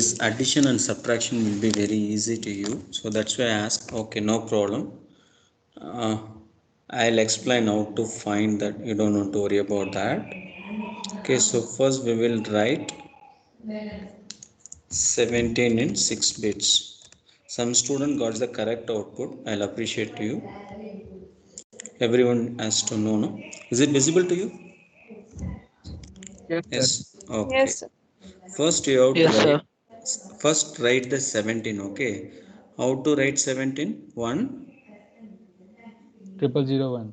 this addition and subtraction will be very easy to you. So that's why I asked. Okay, no problem. Uh, I'll explain how to find that. You don't want to worry about that. Okay, so first we will write 17 in 6 bits. Some student got the correct output. I'll appreciate you. Everyone has to know, no? Is it visible to you? Yes, sir. Yes. Okay. Yes. First you have to Yes, write. sir. First write the 17. Okay. How to write 17? 1 Triple 0 1.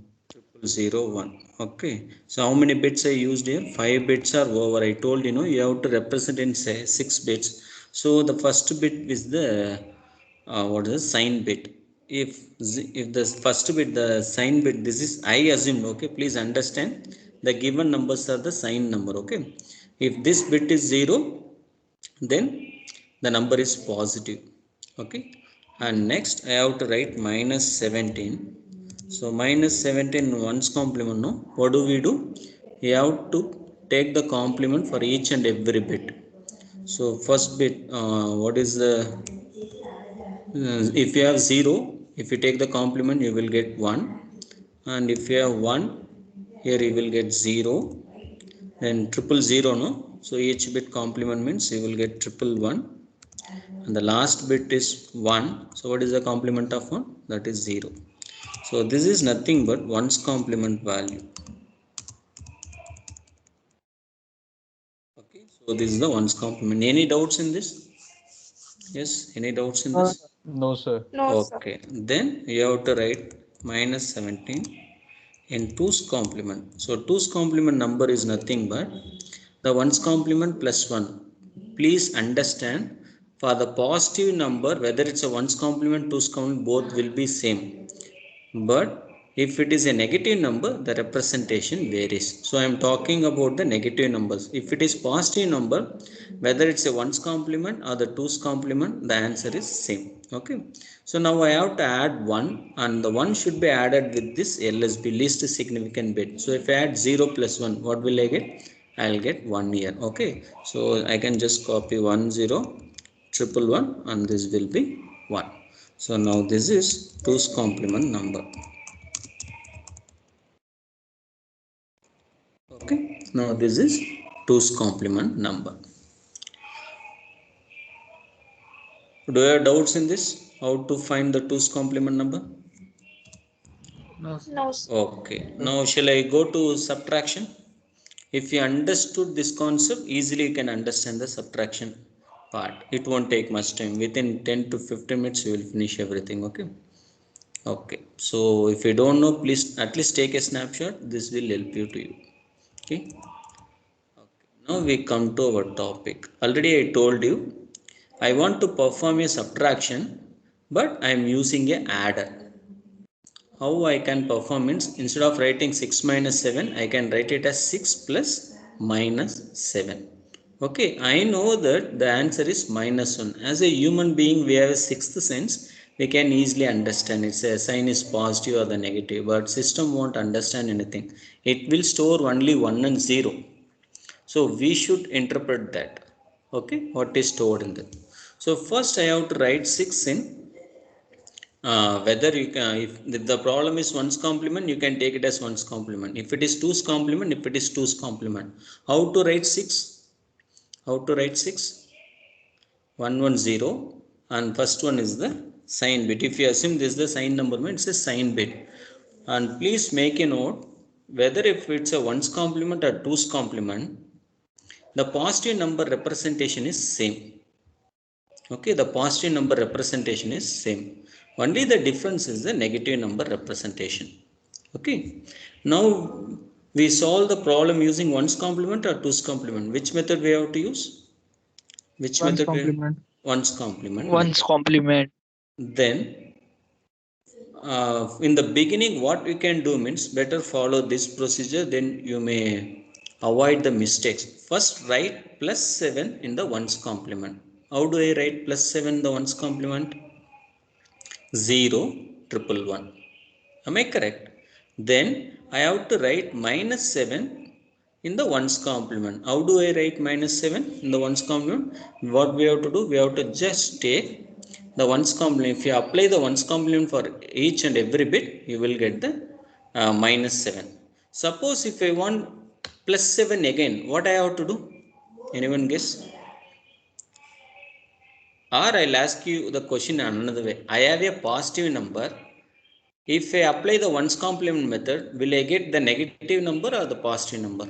0 1. Okay, so how many bits I used here? 5 bits are over. I told you have to represent in say 6 bits. So the first bit is the what is the sign bit. If the first bit, the sign bit, this is I assumed. Okay, please understand, the given numbers are the sign number. Okay, if this bit is 0, then the number is positive. Okay, and next I have to write minus 17. So minus 17 one's complement, no? What do we do? We have to take the complement for each and every bit. So first bit, what is the if you have 0, if you take the complement you will get 1, and if you have 1, here you will get 0, then triple 0, no? So each bit complement means you will get triple 1, and the last bit is 1. So what is the complement of 1? That is 0. So this is nothing but 1's complement value. Okay, so this is the 1's complement. Any doubts in this? Yes, any doubts in this? No, sir. No, sir. Okay, then you have to write minus 17 in 2's complement. So 2's complement number is nothing but the 1's complement plus 1. Please understand, for the positive number, whether it's a 1's complement, 2's complement, both will be same. But if it is a negative number, the representation varies. So I am talking about the negative numbers. If it is positive number, whether it's a 1's complement or the 2's complement, the answer is same. Okay, so now I have to add 1, and the 1 should be added with this LSB, least significant bit. So if I add 0 plus 1, what will I get? I'll get 1 here. Okay, so I can just copy 1 0 triple 1, and this will be 1. So now this is 2's complement number. Okay, now this is 2's complement number. Do you have doubts in this? How to find the 2's complement number? No, sir. No, sir. Okay, now shall I go to subtraction? If you understood this concept, easily you can understand the subtraction part. It won't take much time. Within 10 to 15 minutes you will finish everything. Okay. Okay, so if you don't know, please at least take a snapshot. This will help you to you. Okay. Now we come to our topic. Already I told you I want to perform a subtraction, but I am using a adder. How I can perform means, instead of writing 6 minus 7, I can write it as 6 plus minus 7. Okay, I know that the answer is minus 1. As a human being, we have a sixth sense. We can easily understand it's a sign is positive or the negative, but system won't understand anything. It will store only 1 and 0. So we should interpret that. Okay, what is stored in that. So first I have to write 6 in whether you can, if the problem is 1's complement, you can take it as 1's complement. If it is 2's complement, if it is 2's complement. How to write 6? How to write 6? 110, and first one is the sign bit. If you assume this is the sign number, it's a sign bit. And please make a note, whether if it's a 1's complement or 2's complement, the positive number representation is same. Okay, the positive number representation is same. Only the difference is the negative number representation. Okay, now we solve the problem using 1's complement or 2's complement. Which method we have to use? Which One's method we have? complement. 1's complement One's method. complement. Then in the beginning, what we can do means, better follow this procedure, then you may avoid the mistakes. First write plus 7 in the 1's complement. How do I write plus 7 in the 1's complement? 0 triple 1. Am I correct? Then I have to write minus 7 in the ones complement. How do I write minus 7 in the ones complement? What we have to do? We have to just take the ones complement. If you apply the ones complement for each and every bit, you will get the minus 7. Suppose if I want plus 7 again, what I have to do? Anyone guess? Or I'll ask you the question another way. I have a positive number. If I apply the ones complement method, will I get the negative number or the positive number?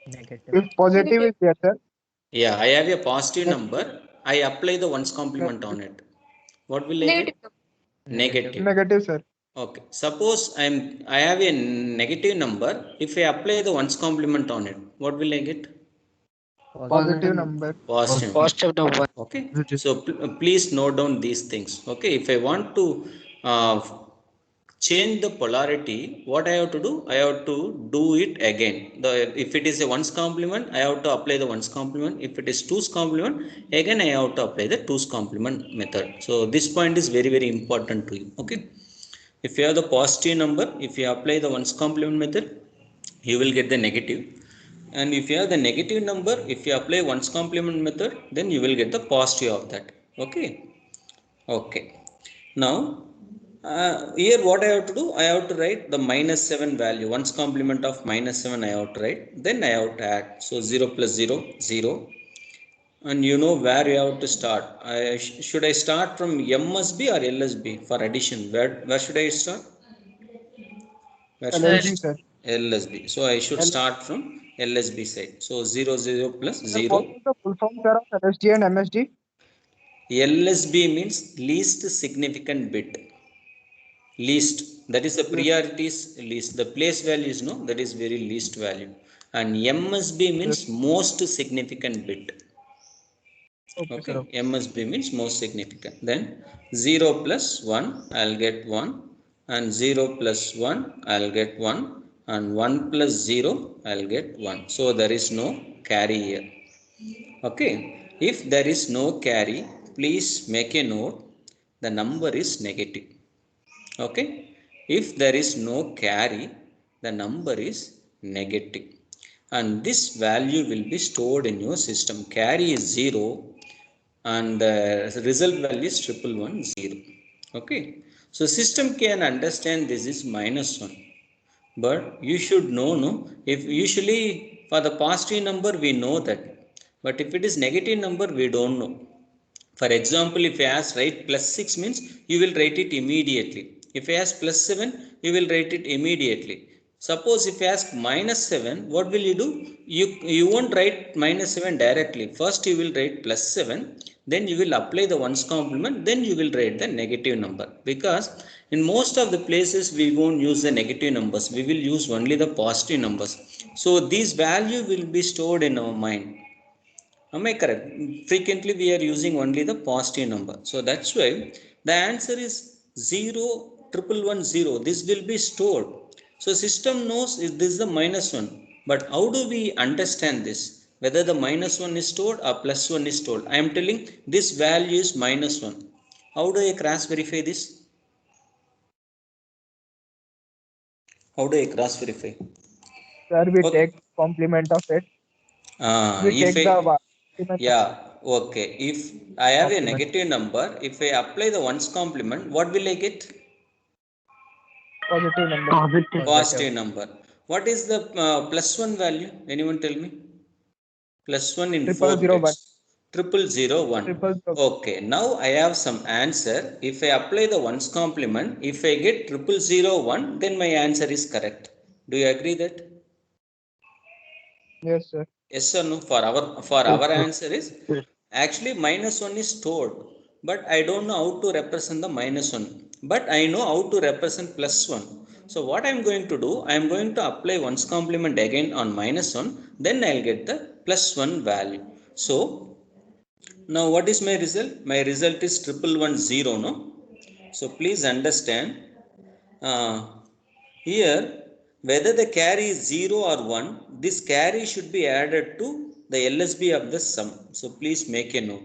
Negative. If positive is there, sir. Yeah, I have a positive Yes. number. I apply the ones complement on it. What will I get? Negative. Negative, sir. Okay. Suppose I have a negative number. If I apply the ones complement on it, what will I get? Positive number. Positive. Positive number. Okay. So please note down these things. Okay. If I want to uh, change the polarity, what I have to do? I have to do it again. If it is a ones complement, I have to apply the ones complement. If it is twos complement, again I have to apply the twos complement method. So this point is very very important to you. Okay. If you have the positive number, if you apply the ones complement method, you will get the negative. And if you have the negative number, if you apply ones complement method, then you will get the positive of that. Okay. Okay. Now, here what I have to do? I have to write the minus 7 value. Ones complement of minus 7 I have to write. Then I have to add. So 0 plus 0, 0. And you know where you have to start. Should I start from MSB or LSB for addition? Where should I start? Where should I LSB, sir. start? LSB. So I should L- start from LSB side. So 0, 0 plus Sir, what 0. is the full form, sir, of LSD and MSD? LSB means least significant bit. Least, that is the Yes. priorities least. The place value is no, that is very least value. And MSB means Yes. most significant bit. Okay, Okay. sir. Okay. MSB means most significant. Then 0 plus 1 I'll get 1, and 0 plus 1 I'll get 1, and 1 plus 0 I'll get 1. So there is no carry here. Okay. If there is no carry, please make a note, the number is negative. Okay. If there is no carry, the number is negative, and this value will be stored in your system. Carry is 0 and the result value is 1110. Okay. So system can understand this is minus 1, but you should know, no, if usually for the positive number we know that, but if it is negative number we don't know. For example, if I ask write plus 6 means you will write it immediately. If I ask plus 7, you will write it immediately. Suppose if I ask minus 7, what will you do? You won't write minus 7 directly. First you will write plus 7, then you will apply the ones complement, then you will write the negative number. Because in most of the places we won't use the negative numbers. We will use only the positive numbers. So these value will be stored in our mind. Am I correct? Frequently we are using only the positive number. So that's why the answer is 0, 1110. This will be stored. So system knows if this is the minus 1. But how do we understand this? Whether the minus 1 is stored or plus 1 is stored. I am telling this value is minus 1. How do I cross verify this? How do I cross verify? Sir, we Okay. take complement of it. We If take I, the complement of yeah, okay. If I have a complement. negative number, if I apply the ones complement, what will I get? Positive number. Positive number. What is the plus 1 value? Anyone tell me? Plus 1 in 4 0001. bits. 0001. 0001. Okay, now I have some answer. If I apply the ones complement, if I get 0001, then my answer is correct. Do you agree that? Yes, sir. Yes or no? For our answer is actually minus 1 is stored, but I don't know how to represent the minus 1. But I know how to represent plus 1. So what I am going to do, I am going to apply ones complement again on minus 1, then I'll get the plus 1 value. So now what is my result? My result is 1110, no? So please understand, uh, here whether the carry is 0 or 1, this carry should be added to the LSB of the sum. So please make a note.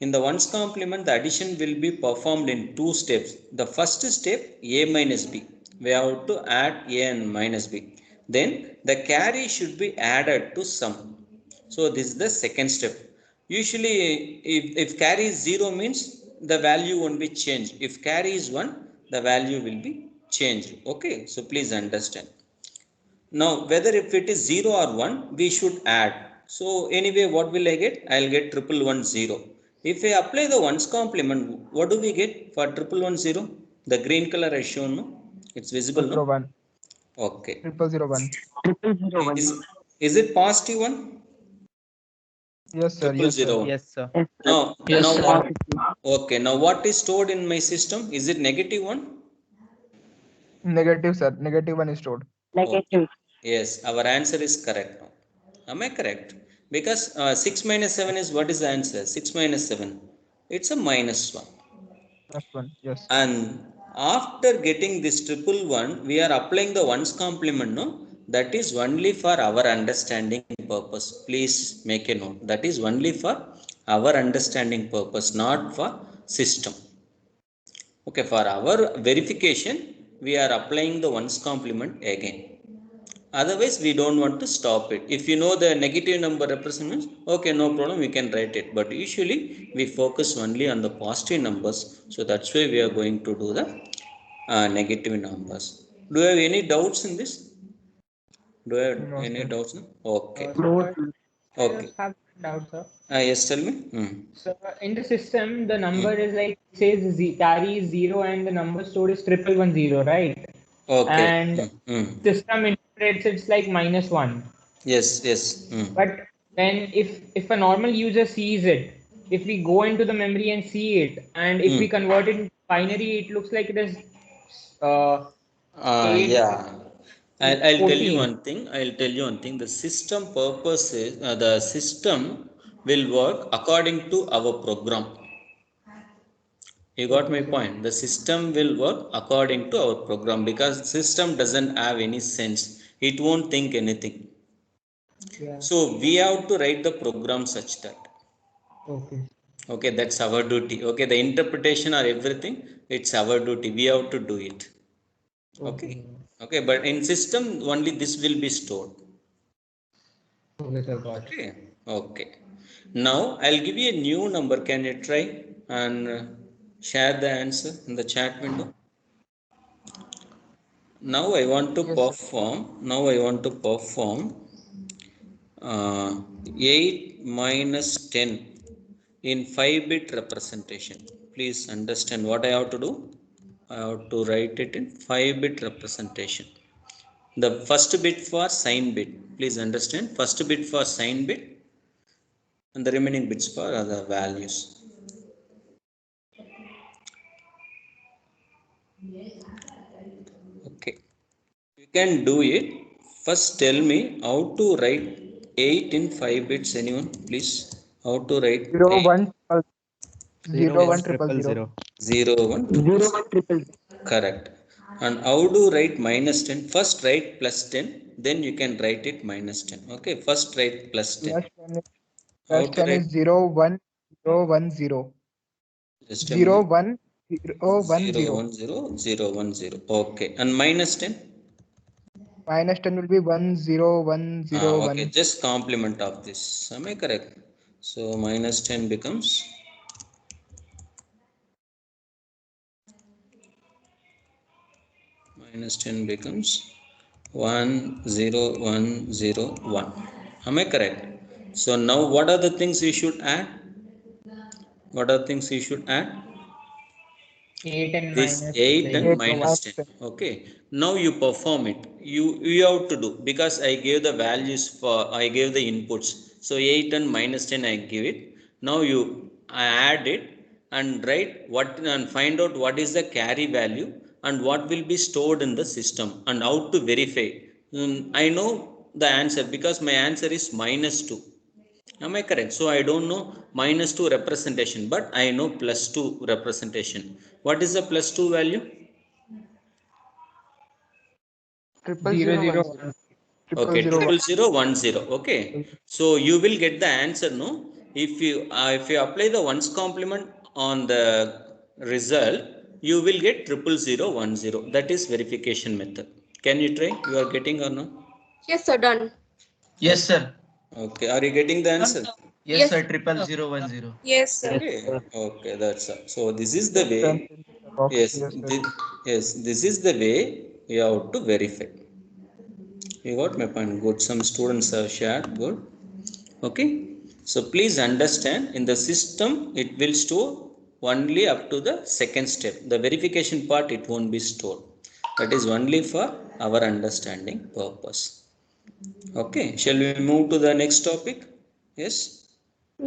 In the ones complement, the addition will be performed in two steps. The first step, A minus B. We have to add A and minus B. then the carry should be added to sum. So this is the second step. Usually if carry is 0 means the value won't be changed. If carry is 1, the value will be changed. Okay, so please understand. Now whether if it is 0 or 1, we should add. So anyway, what will I get? I'll get 1110. If I apply the ones complement, what do we get for 1110? The green color I shown, no? It's visible, no? 1. Okay. 0001. Is it positive one? Yes, sir. Triple Yes, zero sir. one. Yes, sir. Now, Yes, now sir. what? Okay, now what is stored in my system? Is it negative one? Negative, sir. Negative 1 is stored. Okay. Yes, our answer is correct now. Am I correct? Because 6 minus 7 is, what is the answer? 6 minus 7. It's a minus 1. Plus 1. Yes. And after getting this triple one, we are applying the ones complement, no? That is only for our understanding purpose. Please make a note. That is only for our understanding purpose, not for system. Okay, for our verification, we are applying the ones complement again. Otherwise, we don't want to stop it. If you know the negative number represents, okay, no problem, we can write it. But usually, we focus only on the positive numbers. So that's why we are going to do the negative numbers. Do you have any doubts in this? Do you have No, any sir. doubts? Okay. Sir, I Okay. just have a doubt, sir. Yes, tell me. So in the system, the number is like says carry is 0 and the number stored is 1110, right? Okay. And system interprets it's like -1. Yes, yes. But then if a normal user sees it, if we go into the memory and see it, and if we convert it into binary, it looks like it is 8 Yeah. I'll tell you 14. one thing. I'll tell you one thing. The system purpose is the system will work according to our program. You got my point. The system will work according to our program because system doesn't have any sense. It won't think anything. Yeah. So we have to write the program such that. Okay. Okay, that's our duty. Okay, the interpretation or everything, it's our duty. We have to do it. Okay. Okay, but in system only this will be stored. Okay, sir, got it. Okay. Okay. Now I'll give you a new number. Can you try and share the answer in the chat window? Now I want to Yes, perform. Now I want to perform 8 minus 10 in 5-bit representation. Please understand what I have to do. I have to write it in 5-bit representation. The first bit for sign bit. Please understand. First bit for sign bit and the remaining bits for other values. Okay. You can do it. First tell me how to write 8 in 5 bits. Anyone, please? How to write 0 8? 1 0 1 0 0 1 triple 0. Correct. And how to write minus 10? First write plus 10, then you can write it minus 10. Okay, first write plus 10. Plus 10 is, How plus to 10 write? is 0 1 0 1 0. Just a 0 minute. 1 0 1 0 0. 1 0 0 1 0. Okay, and minus 10? Minus 10 will be 1 0 1 0 Okay, 1. just complement of this. Am I correct? So minus 10 becomes minus 10 becomes 1 0 1 0 1. Am I correct? So now what are the things we should add? What are things we should add? 8 and This minus 8 and 8 minus minus 10. 10. Okay, now you perform it. You have to do, because I gave the values for, I gave the inputs. So 8 and minus 10 I give it. Now you add it and write what and find out what is the carry value and what will be stored in the system and how to verify. I know the answer because my answer is minus 2. Am I correct? So I don't know minus 2 representation, but I know plus 2 representation. What is the plus 2 value? 001. Okay, 0 0010. Okay, so you will get the answer, no? If you apply the ones complement on the result, you will get 0010. That is verification method. Can you try? You are getting or no? Yes, sir. Done. Yes, sir. Okay, are you getting the answer? Yes, Yes. sir. 00010. Yes, sir. Okay, okay, that's all. So this is the Just way. done in the box. Yes, Yes, sir. yes, this is the way you have to verify. You got my point. Good. Some students have shared. Good. Okay. So please understand, in the system it will store only up to the second step. The verification part it won't be stored. That is only for our understanding purpose. Okay. Shall we move to the next topic? Yes.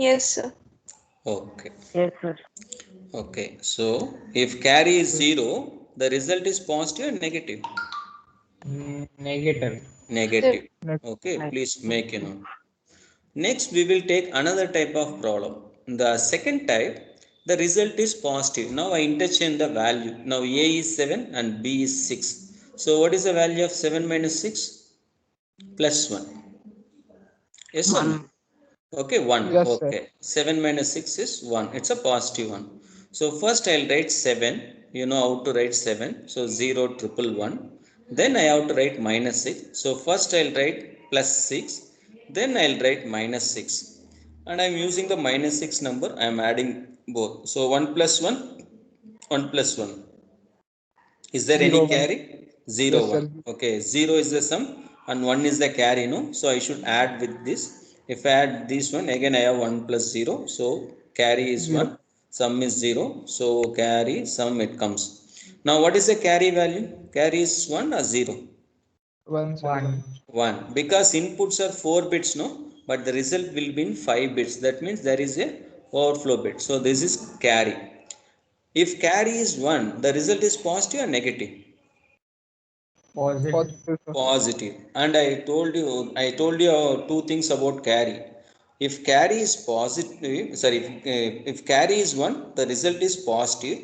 Yes, sir. Okay. Yes, sir. Okay. So if carry is 0, the result is positive or negative? Negative. Negative. Next. Okay. Please make a note. Next, we will take another type of problem. In the second type, the result is positive. Now I interchange the value. Now A is 7 and B is 6. So what is the value of 7 minus 6? Plus 1. Yes or no? Okay, 1. Yes, sir. Okay. 7 minus 6 is 1. It's a positive one. So first I'll write 7. You know how to write 7. So 0, triple 1. Then I have to write minus 6. So first I'll write plus 6. Then I'll write minus 6. And I'm using the minus 6 number. I'm adding both. So 1 plus 1, 1 plus 1. Is there any 0, 1. carry? 0, Yes, 1. sir. Okay, 0 is the sum and 1 is the carry, no? So I should add with this. If I add this one, again I have 1 plus 0. So carry is 0, 1, sum is 0. So carry, sum it comes. Now what is the carry value? Carry is 1 or 0? 1, sir. 1. 1. Because inputs are 4 bits, no? But the result will be in 5 bits. That means there is a overflow bit. So this is carry. If carry is 1, the result is positive or negative? Positive. Positive, sir. Positive. And I told you two things about carry. If carry is positive, sorry, if carry is 1, the result is positive.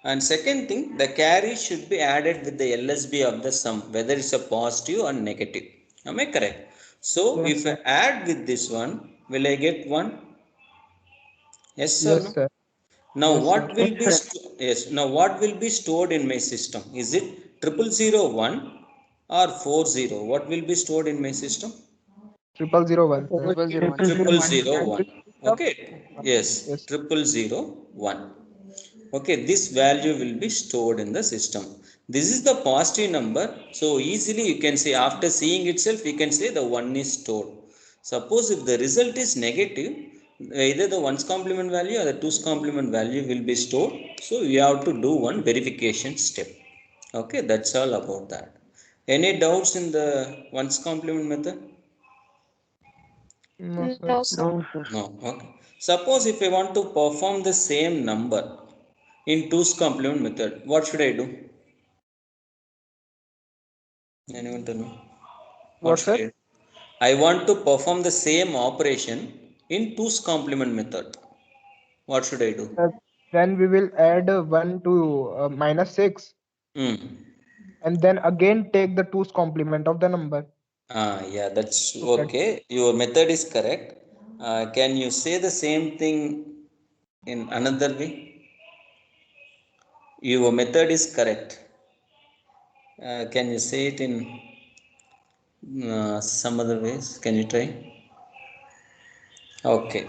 And second thing, the carry should be added with the LSB of the sum, whether it's a positive or negative. Am I correct? So Yes, if I sir. add with this one, will I get 1? Yes or Yes, no? sir. Now Yes, sir. what will be yes? Now what will be stored in my system? Is it 0001 or 40? What will be stored in my system? 0001, sir. 001. 0001. Stuff. Okay. Yes, Yes. 0001. Okay, this value will be stored in the system. This is the positive number. So easily you can say, after seeing itself, you can say the 1 is stored. Suppose if the result is negative, either the 1's complement value or the 2's complement value will be stored. So you have to do one verification step. Okay, that's all about that. Any doubts in the 1's complement method? No, sir. No, sir. No, sir. No. Okay. Suppose if I want to perform the same number in 2's complement method, what should I do? Anyone tell me? What What, should sir? I do? I want to perform the same operation in 2's complement method. What should I do? Uh, then we will add 1 to minus 6 Hmm. and then again take the 2's complement of the number Yeah, that's to get. okay. Your method is correct. Can you say the same thing in another way? Your method is correct. Can you say it in some other ways? Can you try? Okay.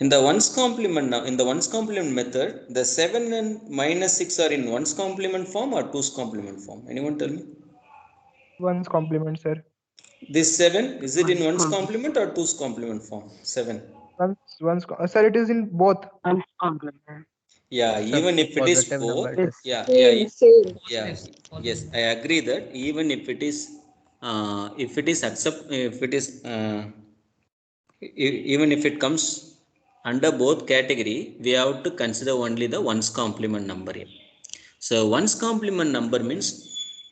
In the ones complement now, in the ones complement method, the 7 and minus 6 are in ones complement form or two's complement form? Anyone tell me? 1's complement, sir. This 7, is it in One's ones complement. complement or two's complement form? 7. Sir, it is in both. One's complement. Yeah, It's a even if it is positive 4, number. It Yes. is. Same, same. yeah, yes, I agree that even if it is accept, if it is, even if it comes under both category, we have to consider only the ones complement number here. So ones complement number means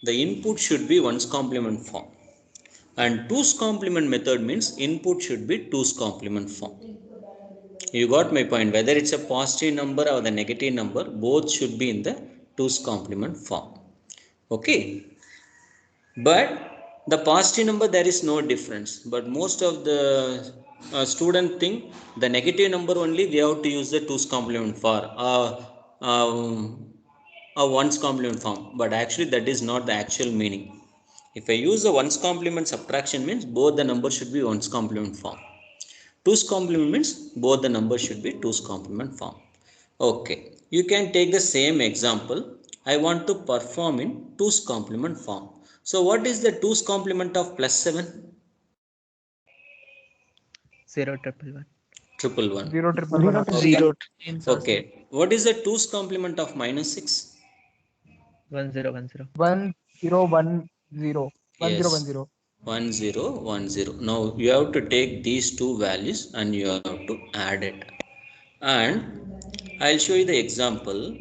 the input should be ones complement form, and two's complement method means input should be two's complement form. You got my point. Whether it's a positive number or the negative number, both should be in the two's complement form. Okay. But the positive number, there is no difference. But most of the student think the negative number only we have to use the two's complement for um, a one's complement form. But actually that is not the actual meaning. If I use the ones complement subtraction means both the numbers should be ones complement form. Two's complement means both the numbers should be two's complement form. Okay, you can take the same example. I want to perform in two's complement form. So what is the two's complement of plus 7? 0 triple 1. Triple one. 0 triple 1. Okay. Zero. Okay. What is the two's complement of minus 6? 1 0 1 0. 1 0 1 0. 1 0 Yes. 1 0. 1 0 1 0. Now you have to take these two values and you have to add it. And I'll show you the example.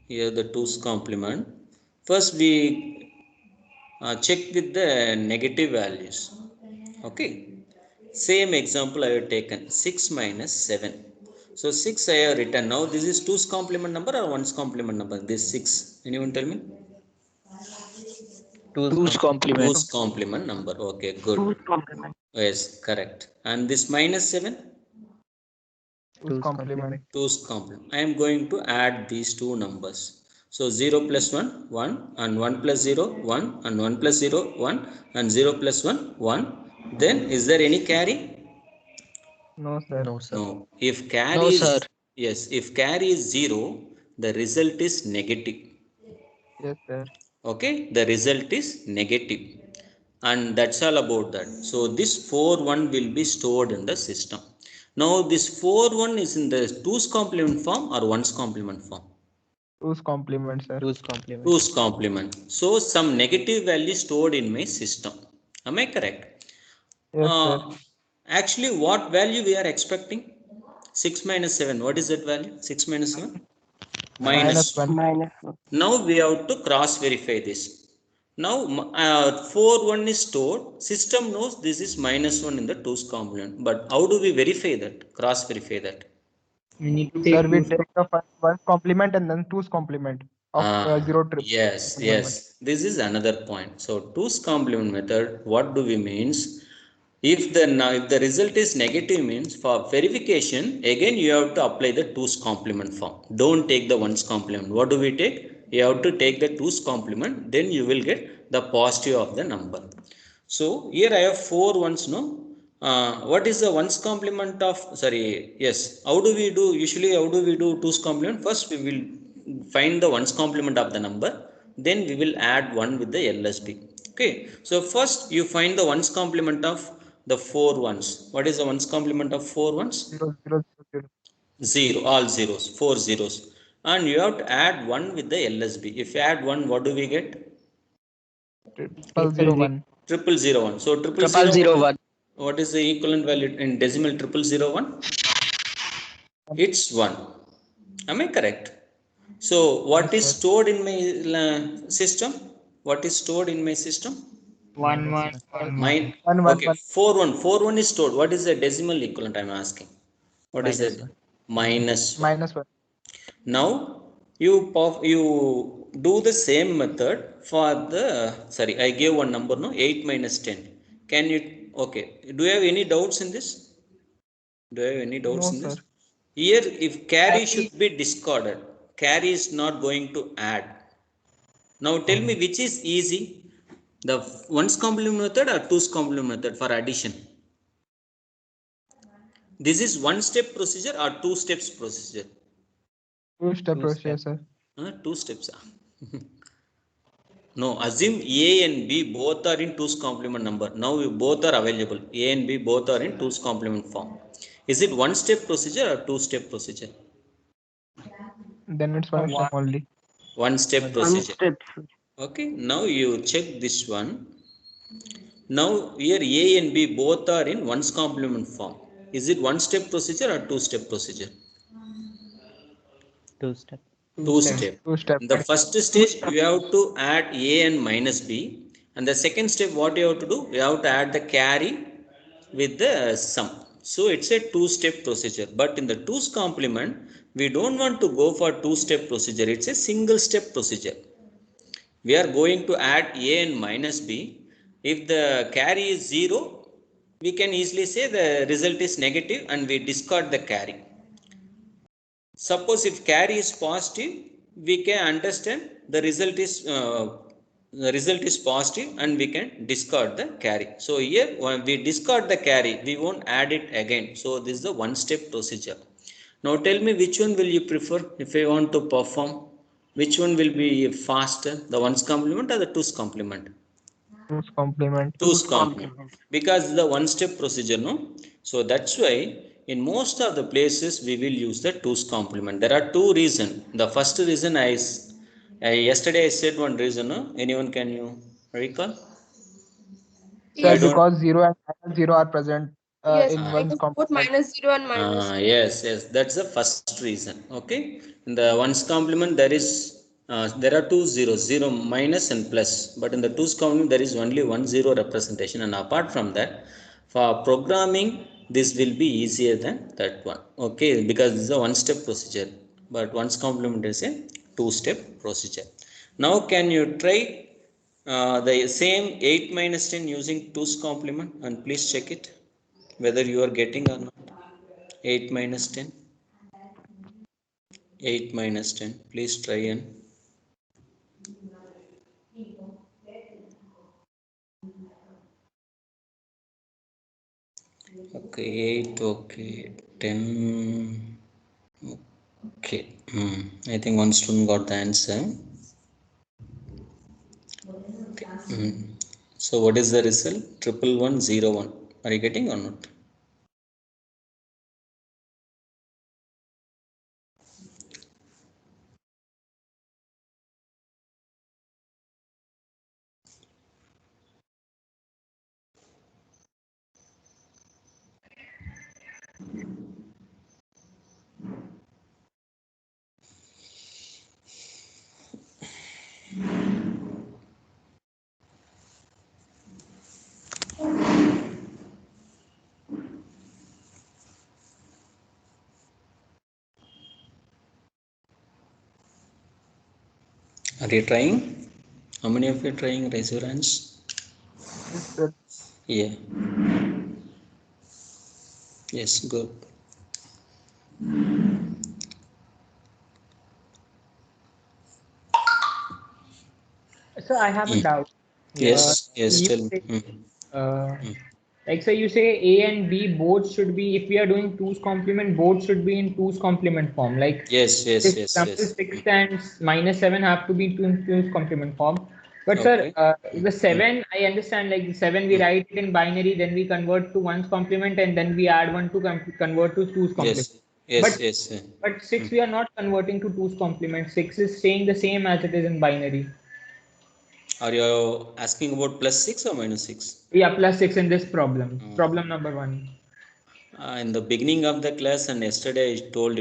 Here the two's complement. First we check with the negative values. Okay. Same example I have taken 6 minus 7. So 6 I have written. Now this is 2's complement number or 1's complement number? This 6. Anyone tell me? 2's complement. 2's complement number. Okay, good. Yes, correct. And this minus 7? 2's complement. 2's complement. I am going to add these two numbers. So 0 plus 1, 1, and 1 plus 0, 1, and 1 plus 0, 1, and 0 plus 1, 1. Then is there any carry? No, sir. No, sir. No. If carry No, is, sir. yes, if carry is 0, the result is negative. Yes, sir. Okay, the result is negative. And that's all about that. So this 4 1 will be stored in the system. Now this 4 1 is in the 2's complement form or 1's complement form? 2's complement, sir. 2's complement. 2's complement. So some negative value stored in my system. Am I correct? Yes, sir. Actually, what value we are expecting? 6 minus 7. What is that value? 6 minus 7? Minus 1. Now we have to cross verify this. Now 4 1 is stored. System knows this is minus 1 in the 2's complement. But how do we verify that? Cross verify that. We need to Sir, take we two. take the first 1's complement and then 2's complement of 0 triple. Yes, yes. This is another point. So 2's complement method, what do we means? If the result is negative means for verification, again you have to apply the 2's complement form. Don't take the 1's complement. What do we take? You have to take the 2's complement, then you will get the positive of the number. So here I have 4 1's, no? What is the 1's complement of, sorry, yes. How do we do, usually how do we do 2's complement? First we will find the 1's complement of the number, then we will add 1 with the LSB. Okay, so first you find the 1's complement of the 4 1's. What is the 1's complement of 4 1's? 0 0 0 0, all zeros, 4 zeros. And you have to add 1 with the LSB. If you add 1, what do we get? 0 1. 0001. So 0001. What is the equivalent value in decimal 0001? It's 1. Am I correct? So what is stored in my system? What is stored in my system? 1 1 Mine. 1 1 Okay, 4 1. 4 1 is stored. What is the decimal equivalent? I'm asking. What is Minus it? one. Minus 1. minus 1. Now you do the same method for the, sorry, I gave one number, no, 8 minus 10. Can you, okay, do you have any doubts in this? Do you have any doubts No, in this? sir. Here if carry should be discarded, carry is not going to add. Now tell me which is easy, the 1's complement method or 2's complement method for addition? This is 1-step procedure or 2 steps procedure? 2-step procedure, sir. 2 steps. No, assume A and B both are in 2's complement number. Now both are available. A and B both are in 2's complement form. Is it 1-step procedure or 2-step procedure? Then it's 1 step only. 1-step procedure. Okay, now you check this one. Now here A and B both are in 1's complement form. Is it 1-step procedure or 2-step procedure? 2 step. 2-step. 2-step. In the first stage, you have to add A and minus B. And the second step, what you have to do? You have to add the carry with the sum. So it's a 2-step procedure. But in the 2's complement, we don't want to go for 2-step procedure. It's a single step procedure. We are going to add A and minus B. If the carry is 0, we can easily say the result is negative and we discard the carry. Suppose if carry is positive, we can understand the result is the result is positive and we can discard the carry. So here when we discard the carry, we won't add it again. So this is the one step procedure. Now tell me which one will you prefer if I want to perform? Which one will be faster, the ones complement or the twos complement? Two's complement. Twos complement, because the one step procedure, no? So that's why in most of the places we will use the twos complement. There are two reasons. The first reason yesterday I said one reason, no? Anyone can you recall? Sir, Yes. because 0 and minus 0 are present Yes. in I one's just put complement. -0 and minus. Yes, that's the first reason. Okay, in the ones complement there are two zeros, zero minus and plus, but in the twos complement there is only one zero representation, and apart from that, for programming this will be easier than that one. Okay, because this is a one step procedure, but ones complement is a two step procedure. Now can you try the same 8 minus 10 using twos complement, and please check it whether you are getting or not. 8 minus 10. 8 minus 10. Please try and. Okay, 8. Okay, 10. Okay. I think one student got the answer. Okay. So what is the result? 11101. Are you getting or not? Are you trying? How many of you are trying? Raise your hands. Yes, sir. Yeah. Yes, good. So I have a doubt. Yes, yes, You tell me. say, like so you say A and B both should be, if we are doing twos complement, both should be in twos complement form. Like Yes, this yes, yes, example yes. 6 and -7 have to be in twos complement form. But sir, Okay. the 7, I understand, like the 7 we write it in binary, then we convert to ones complement, and then we add one to convert to twos complement. Yes, yes, But yes. but 6 we are not converting to twos complement. 6 is staying the same as it is in binary. Are you asking about plus 6 or minus 6? Yeah, +6 in this problem. Problem number 1. In the beginning of the class and yesterday I told,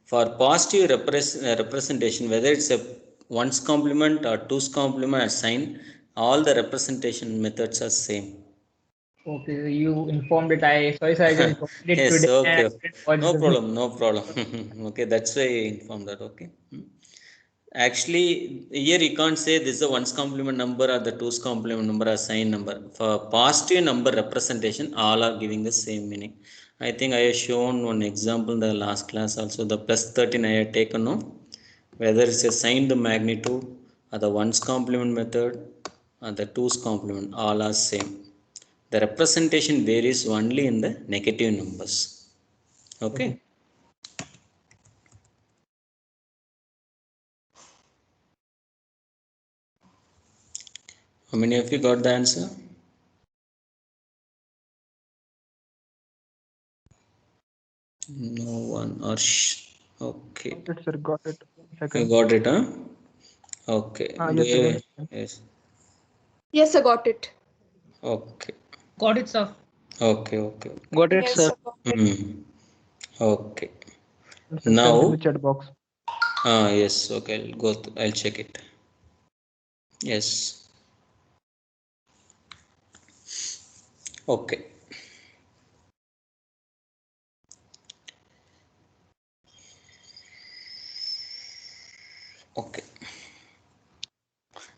for positive representation, whether it's a ones complement or twos complement or sign, all the representation methods are same. Okay, you informed it. Sorry, sir, I just got it Yes, today and okay. I didn't watch No the video. problem, no problem. Okay, that's why I informed that. Okay. Actually, here you can't say this is a ones complement number or the twos complement number or sign number. For positive number representation, all are giving the same meaning. I think I have shown one example in the last class also. The plus 13 I have taken, no? Whether it's a signed magnitude or the ones complement method or the twos complement, all are same. The representation varies only in the negative numbers. Okay. How many of you got the answer? No one or okay. Got it, sir. Got it. You Second. got it, huh? Okay. Do Yes, you, second. yes. Yes, I got it. Okay. Got it, sir. Okay. Okay. Got it, Yes, sir. I got it. Okay. Sir, sent in the Now, chat box. yes. Okay. I'll check it. Yes. Okay. Okay.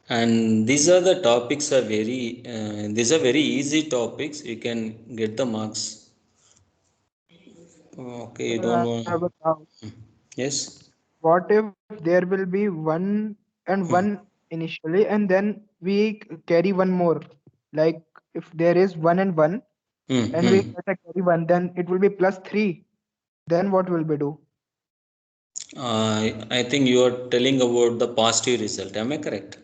And these are the topics are these are very easy topics. You can get the marks. Okay. You don't I have want. a doubt. Yes. What if there will be one and Hmm. one initially, and then we carry one more. Like if there is 1 and 1, and we Mm-hmm. get a carry 1, then it will be plus 3. Then what will we do? I think you are telling about the positive result. Am I correct?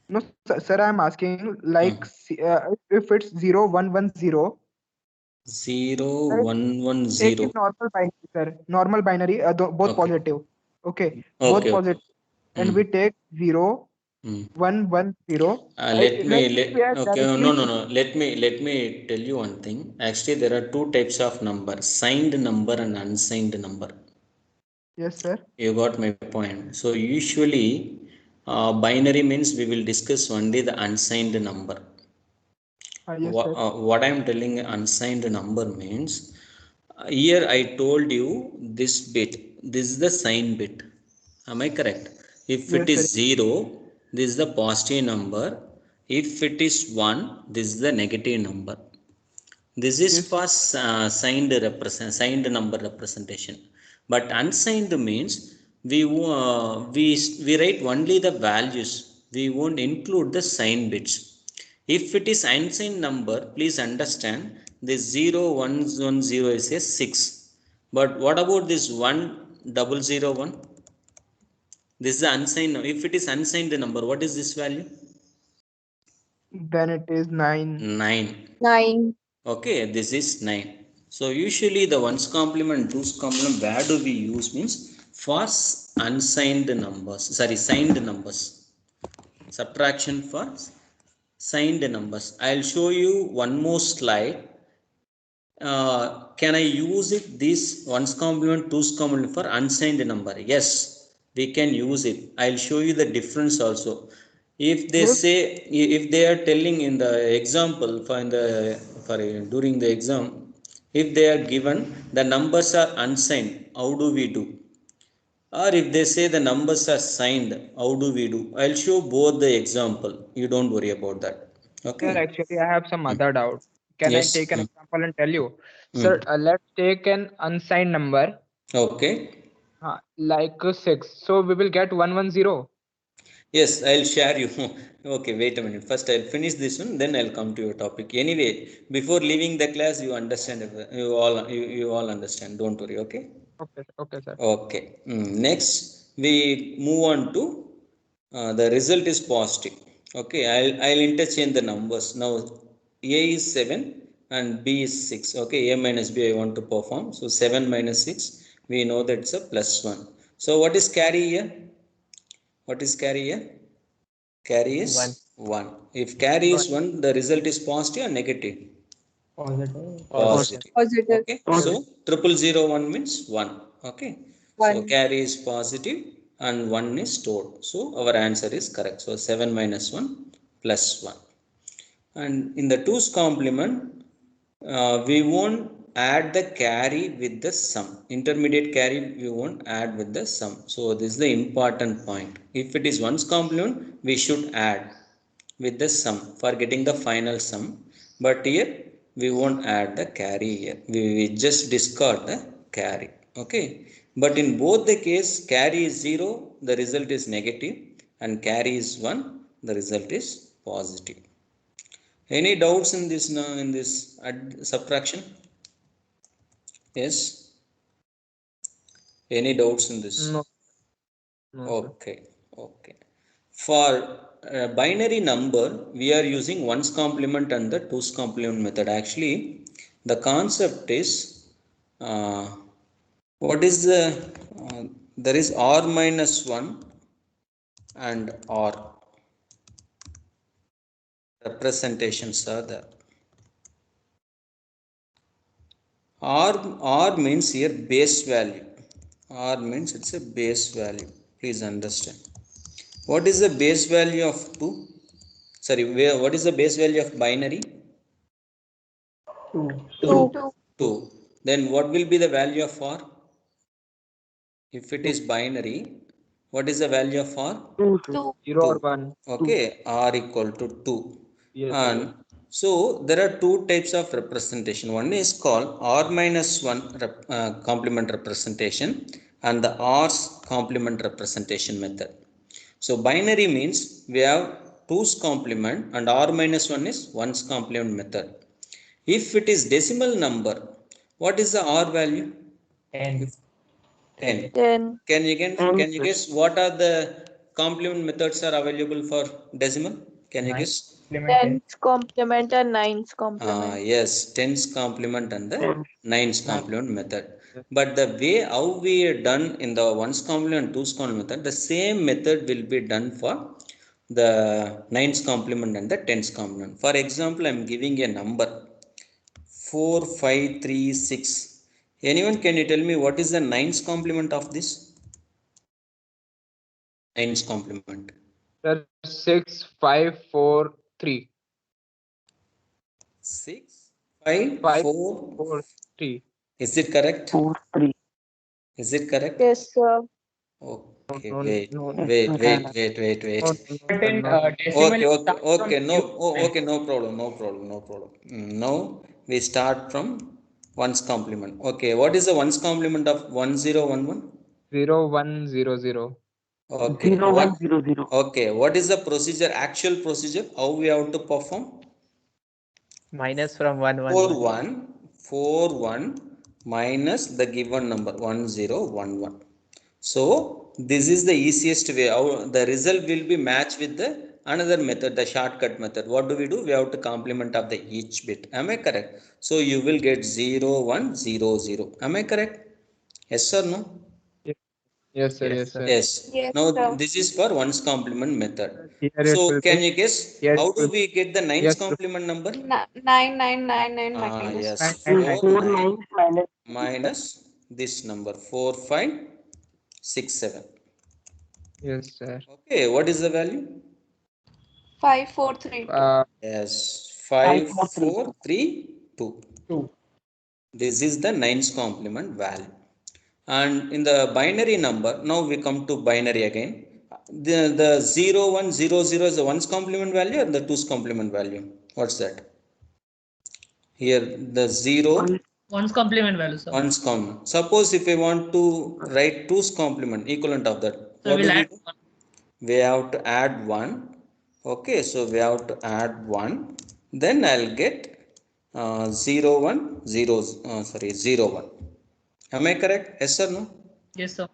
No, sir, I'm asking like Hmm. if it's 0 1 1 0, 0 right? 1 1 Take is 0. normal binary, sir. Normal binary, both Okay. positive. Okay, both Okay. Okay. positive, and Hmm. we take 0 Hmm. 1 1 0. Let me Like if let we are okay, no, directly, no, no, let me tell you one thing. Actually, there are two types of number: signed number and unsigned number. yes, sir. You got my point. So usually, binary means we will discuss only the unsigned number. Yes, sir. What I am telling unsigned number means, here I told you this bit, this is the sign bit. Am I correct? If it Yes, is sir. 0, this is the positive number. If it is 1, this is the negative number. This is Yes, for signed number representation. But unsigned means we write only the values. We won't include the sign bits. If it is unsigned number, please understand this 0110 is a 6. But what about this 1001? This is the unsigned. If it is unsigned number, what is this value? then it is 9. 9. 9. Okay, this is 9. So usually the ones complement, twos complement, where do we use means for unsigned numbers, sorry, signed numbers. Subtraction for signed numbers. I'll show you one more slide. Can I use it this ones complement, twos complement for unsigned number? Yes, we can use it. I'll show you the difference also. If they Yes, say, if they are telling in the example for in the for during the exam, if they are given the numbers are unsigned, how do we do? Or if they say the numbers are signed, how do we do? I'll show both the example. You don't worry about that. sir. Okay. Actually, I have some other doubt. Can I Yes. take an example and tell you? Mm. Sir, let's take an unsigned number, Okay. like 6. So we will get 110. Yes, I'll share you. Okay, wait a minute. First, I'll finish this one, then I'll come to your topic. Anyway, before leaving the class, you understand. You all understand. Don't worry. Okay. Okay, okay, sir. Okay. Next, we move on to the result is positive. Okay, I'll interchange the numbers now. A is 7 and B is 6. Okay, A minus B I want to perform. So 7 minus 6, we know that it's a plus 1. So what is carry here? What is carry here? Carry is 1. 1. If carry is One 1, the result is positive or negative? Positive. Positive. Positive. Positive. Okay. So 0001 means 1. Okay. So 1. carry is positive and 1 is stored. So our answer is correct. So 7 minus 1 plus 1. And in the 2's complement, we won't add the carry with the sum. Intermediate carry we won't add with the sum. So this is the important point. If it is 1's complement, we should add with the sum for getting the final sum. But here we won't add the carry here. We just discard the carry. Okay. But in both the case, carry is 0, the result is negative, and carry is 1, the result is positive. Any doubts in this now in this subtraction? Yes. Any doubts in this? no, no, sir. Okay. Okay. For binary number, we are using ones complement and the twos complement method. Actually, the concept is what is the there is r minus 1 and r representations are there. R means here base value. R means it's a base value. Please understand. What is the base value of 2? Sorry, what is the base value of binary? 2. 2. 2. 2. Then what will be the value of R? If it is binary, what is the value of R? 2. 0 or 2. 1. 2. Okay, R equal to 2. Yes, sir. Yes. And so there are two types of representation. One is called R minus 1 complement representation and the R's complement representation method. So binary means we have 2's complement and r minus 1 is 1's complement method. If it is decimal number, what is the r value? 10. 10. 10. Can you guess what are the complement methods are available for decimal? Can you guess? 10's complement and 9's complement. Yes, 10's complement and the 9's complement method. But the way how we are done in the 1's complement and 2's complement method, the same method will be done for the 9's complement and the 10's complement. For example, I am giving a number 4536. Anyone, can you tell me what is the 9's complement of this? 9's complement. Sir, 6, 5, 4, 3. 6, 5, 5, 4. 4, 3. Is it correct? 4, 3. Is it correct? Yes, sir. Okay, No, wait. no, Yes, Wait. sir. no, But in no. decimal, Okay, it okay, starts from okay, no, 0 to 10. okay, no problem. Now we start from 1's complement. Okay, what is the 1's complement of 1011? 0, 1, 0, 0. Okay, 0, what? 1, 0, 0. Okay, what is the procedure, actual procedure? How we have to perform? Minus from 1, 1, 4 1. 1 4 1 minus the given number 1011. So this is the easiest way. The result will be matched with the another method, the shortcut method. What do? We have to complement of the each bit. Am I correct? So you will get 0 1 0 0. Am I correct? Yes or no? Yes, sir. Yes, Yes, sir. sir. Yes. Yes, Now sir. this is for 1's complement method. Here it So will can be. you guess Here how it do will we get the 9's Yes, sir. complement number? 9999 minus Yes, 9, 4 9, 9 minus minus this number 4 5 6 7. Yes, sir. Okay, what is the value? 5432. Yes, 5, 5 4, 3. 4 3 2. 2. This is the 9's complement value. And in the binary number, now we come to binary again. The 0 1 0 0 is the 1's complement value or the 2's complement value? What's that? Here the 0 One's complement value, sir. 1's complement. Suppose if I want to write 2's complement equivalent of that, So what we'll do we add do? one. We have to add 1. Okay, so we have to add 1. Then I'll get 0 1 0 0 1. Am I correct? Yes or no? Yes, sir.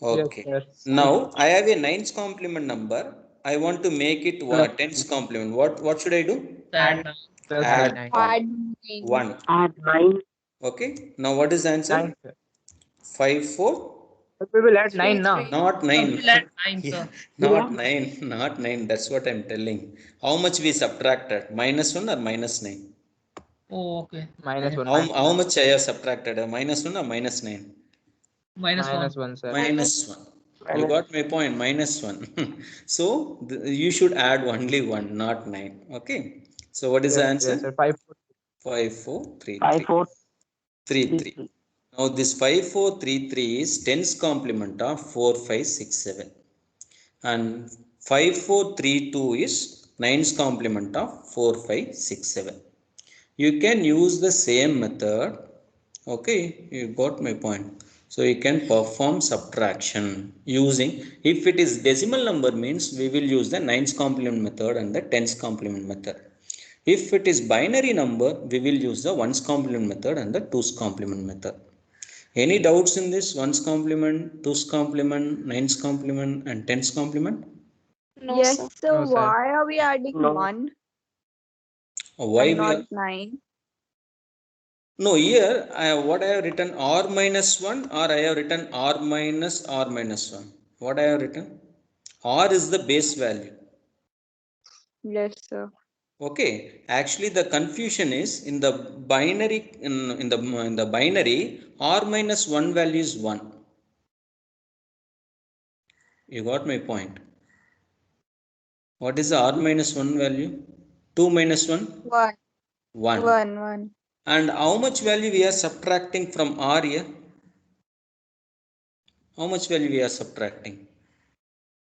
Okay. Yes, Now I have a 9's complement number. I want to make it 10's complement. What should I do? Add 9. sir. Add 9. 1. Add 9. 1. Add 9. Okay. Now what is the answer? 9, sir. 5 4. But we will add 9 now. 3. Not Sir, 9. we'll add 9, sir. Not 9. Not 9. That's what I'm telling. How much we subtracted? Minus 1 or minus 9? Oh, okay. Minus 1. How much I have subtracted? Minus 1 or minus 9? Minus 1. Minus 1, sir. Minus 1. You got my point. Minus 1. So you should add only 1, not 9. Okay. So what is the Yes, answer? yes, sir. 5, 5 4 3 5, 3. 4, 3 3, 3. 3. Now this 5 4 3 3 is 10's complement of 4 5 6 7. And 5 4 3 2 is 9's complement of 4 5 6 7. You can use the same method. Okay, you got my point. So you can perform subtraction using, if it is decimal number means we will use the 9's complement method and the 10's complement method. If it is binary number, we will use the 1's complement method and the 2's complement method. Any doubts in this? 1's complement, 2's complement, 9's complement and 10's complement? No, Yes, sir. so No, sir. why are we adding No. 1 Why and we are? not 9? No, here what I have written r minus 1 or I have written r minus 1. What I have written? R is the base value. Yes, sir. Okay, actually the confusion is in the binary, in the binary, r minus 1 value is 1. You got my point. What is the r minus 1 value? 2 minus 1? 1. 1. 1, 1. And how much value we are subtracting from r here? How much value we are subtracting?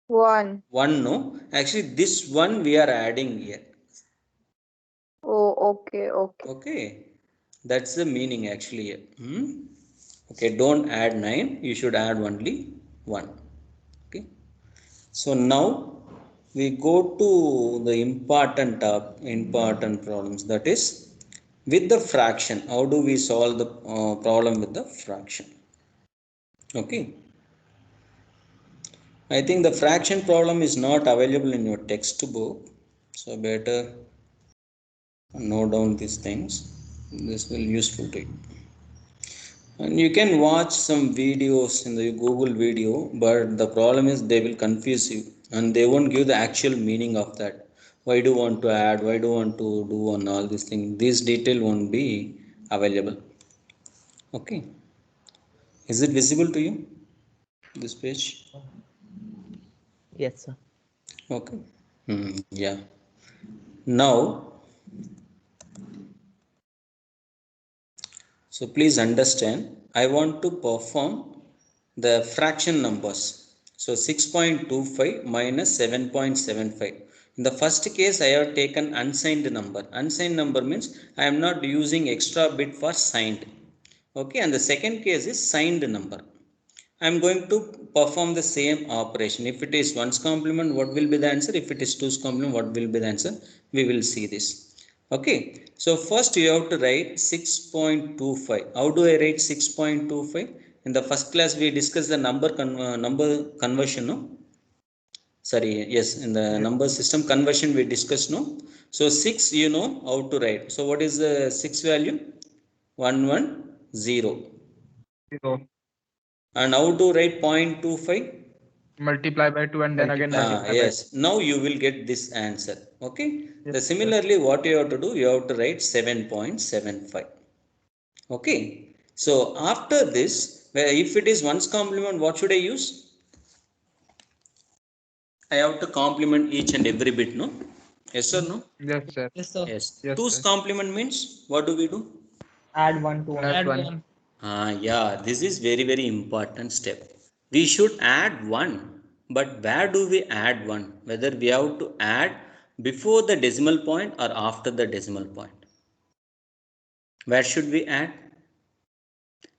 1. 1, no? Actually this one we are adding here. Oh, okay, okay. Okay, that's the meaning actually here. Okay, don't add 9, you should add only 1. Okay, So now we go to the important problems, that is with the fraction. How do we solve the problem with the fraction? Okay, I think the fraction problem is not available in your textbook, so better note down these things. This will useful to you. And you can watch some videos in the Google video, but the problem is they will confuse you and they won't give the actual meaning of that. Why do you want to add? Why do you want to do on all these things? This detail won't be available. Okay. Is it visible to you? This page? Yes, sir. Okay. Yeah. Now, so please understand, I want to perform the fraction numbers. So 6.25 minus 7.75. In the first case, I have taken unsigned number. Unsigned number means I am not using extra bit for signed. Okay, and the second case is signed number. I am going to perform the same operation. If it is 1's complement, what will be the answer? If it is 2's complement, what will be the answer? We will see this. Okay, so first you have to write 6.25. How do I write 6.25? In the first class we discussed the number conversion, no? Sorry, yes, in the number system conversion we discussed, no? So 6 you know how to write. So what is the 6 value? 110. 0. And how to write 0.25? Multiply by 2 and then again multiply by Yes, now you will get this answer. Okay, Yes, the similarly what you have to do, you have to write 7.75. Okay, so after this, if it is 1's complement, what should I use? I have to complement each and every bit, no? Yes or no? Yes, sir. Yes, sir. Yes. Yes, 2's sir. complement means what do we do? Add 1 to 1. Plus Add 1. 1. Yeah, this is very, very important step. We should add 1, but where do we add 1? Whether we have to add before the decimal point or after the decimal point. Where should we add?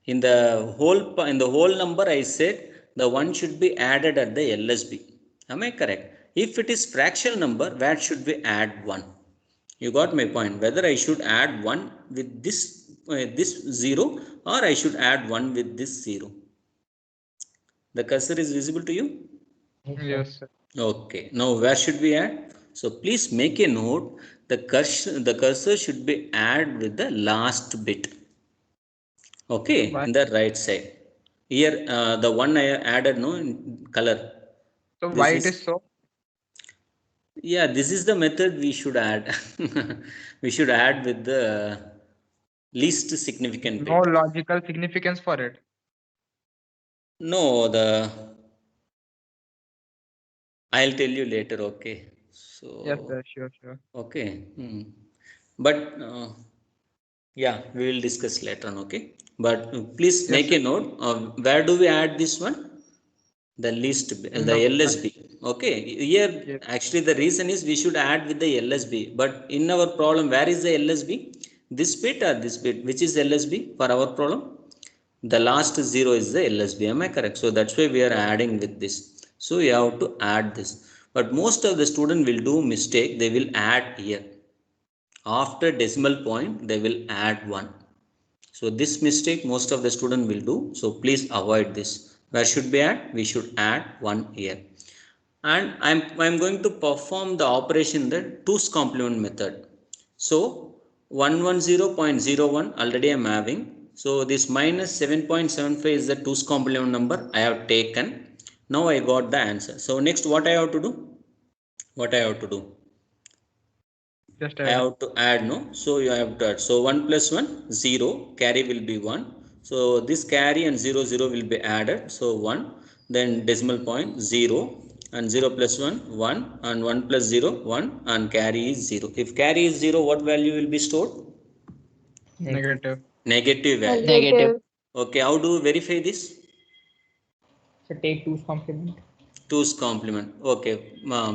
In the whole number, I said the 1 should be added at the LSB. Am I correct? If it is fractional number, where should we add 1? You got my point. Whether I should add 1 with this 0 or I should add 1 with this 0. The cursor is visible to you? Yes, sir. Okay. Now where should we add? So please make a note. The cursor should be added with the last bit. Okay, Why? in the right side. Here the one I added, no, in color. So This why is, it is so? yeah, this is the method we should add. We should add with the least significant No bit. logical significance for it. No, I'll tell you later. Okay. So Yes, sir. Sure, sure. okay. But yeah, we will discuss later on. Okay, but please Yes, make sir. a note. Where do we add this one? The least, In the the LSB. Okay, here Yes. actually the reason is we should add with the LSB, but in our problem, where is the LSB? This bit or this bit? Which is LSB for our problem? The last 0 is the LSB. Am I correct? So that's why we are adding with this. So you have to add this, but most of the student will do mistake. They will add here after decimal point, they will add 1. So this mistake most of the student will do. So please avoid this. Where should we add? We should add 1 here. And I'm going to perform the operation the 2's complement method. So 110.01 already I'm having. So this minus 7.75 is the 2's complement number I have taken. Now I got the answer. So next what I have to do? What I have to do? Just I add. have to add, no? So you have to add. So 1 plus 1, 0. Carry will be 1. So this carry and 0, 0 will be added. So 1. Then decimal point 0. And 0 plus 1, 1. And 1 plus 0, 1. And carry is 0. If carry is 0, what value will be stored? Negative. Negative value. Negative. Okay, how do we verify this? So take 2's complement. 2's complement. Okay.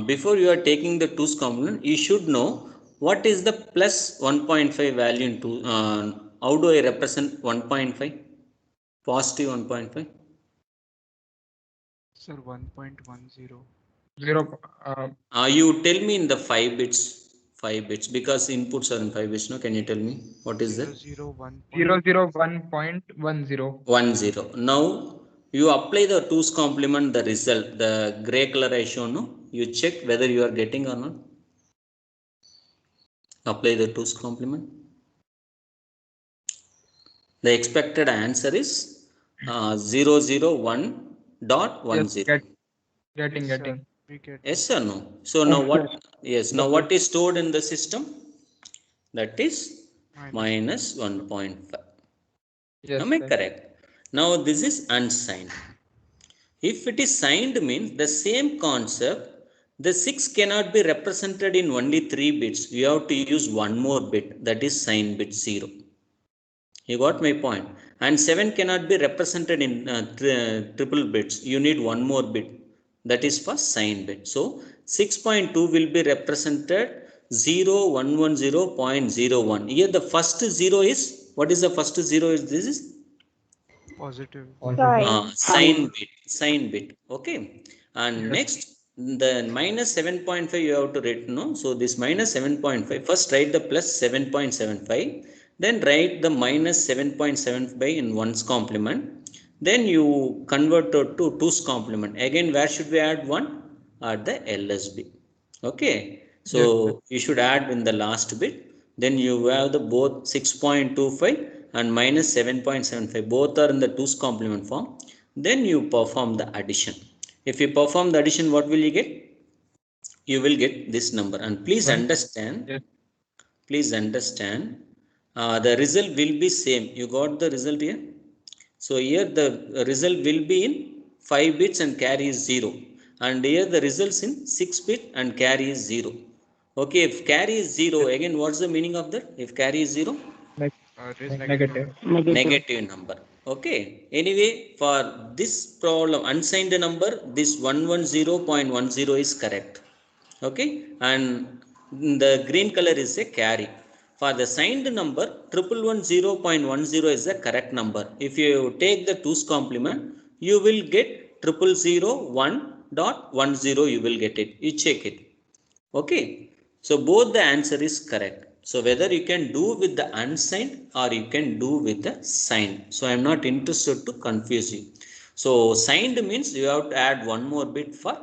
Before you are taking the 2's complement, you should know what is the plus 1.5 value in 2. How do I represent 1.5? Positive 1.5. Sir, 1.10. 0. You tell me in the 5 bits because inputs are in 5 bits. No, can you tell me what is that? 001.10. 10. Now you apply the 2's complement, the result, the gray color I show. No, you check whether you are getting or not. Apply the 2's complement. The expected answer is 001.10. Getting. Yes or no? So now what? Yes. Now what is stored in the system? That is minus 1.5. Yes, Am I sir. correct? Now this is unsigned. If it is signed means the same concept. The 6 cannot be represented in only 3 bits. You have to use one more bit, that is sign bit 0. You got my point. And 7 cannot be represented in triple bits. You need one more bit, that is for sign bit. So 6.2 will be represented 0110.01. Here the first 0 is, what is the first 0 is? This is sign bit. Okay. And next the minus 7.5 you have to write. No, so this minus 7.5, first write the plus 7.75, then write the minus 7.75 in 1's complement, then you convert it to 2's complement. Again, where should we add 1? At the LSB. Okay, so you should add in the last bit, then you have the both 6.25 and minus 7.75, both are in the 2's complement form. Then you perform the addition. If you perform the addition, what will you get? You will get this number. And please understand, the result will be same. You got the result here? So here the result will be in 5 bits and carry is 0. And here the results in 6 bit and carry is 0. Okay, if carry is 0, again what's the meaning of that? If carry is 0? Negative. Negative number. Okay, anyway, for this problem, unsigned number, this 110.10 is correct. Okay, and the green color is a carry. For the signed number, 110.10 is the correct number. If you take the 2's complement, you will get 0001.10, you will get it. You check it. Okay, so both the answer is correct. So whether you can do with the unsigned or you can do with the signed. So I am not interested to confuse you. So signed means you have to add one more bit for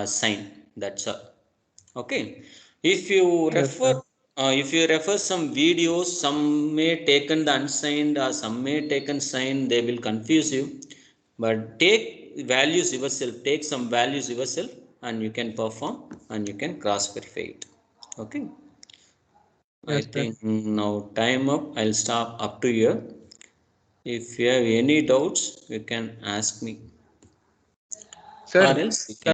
signed. That's all. Okay, if you refer some videos, some may taken the unsigned or some may taken signed, they will confuse you. But take values yourself, take some values yourself, and you can perform and you can cross verify it. Okay, I think now time up. I'll stop up to here. If you have any doubts, you can ask me, Sir, or else you can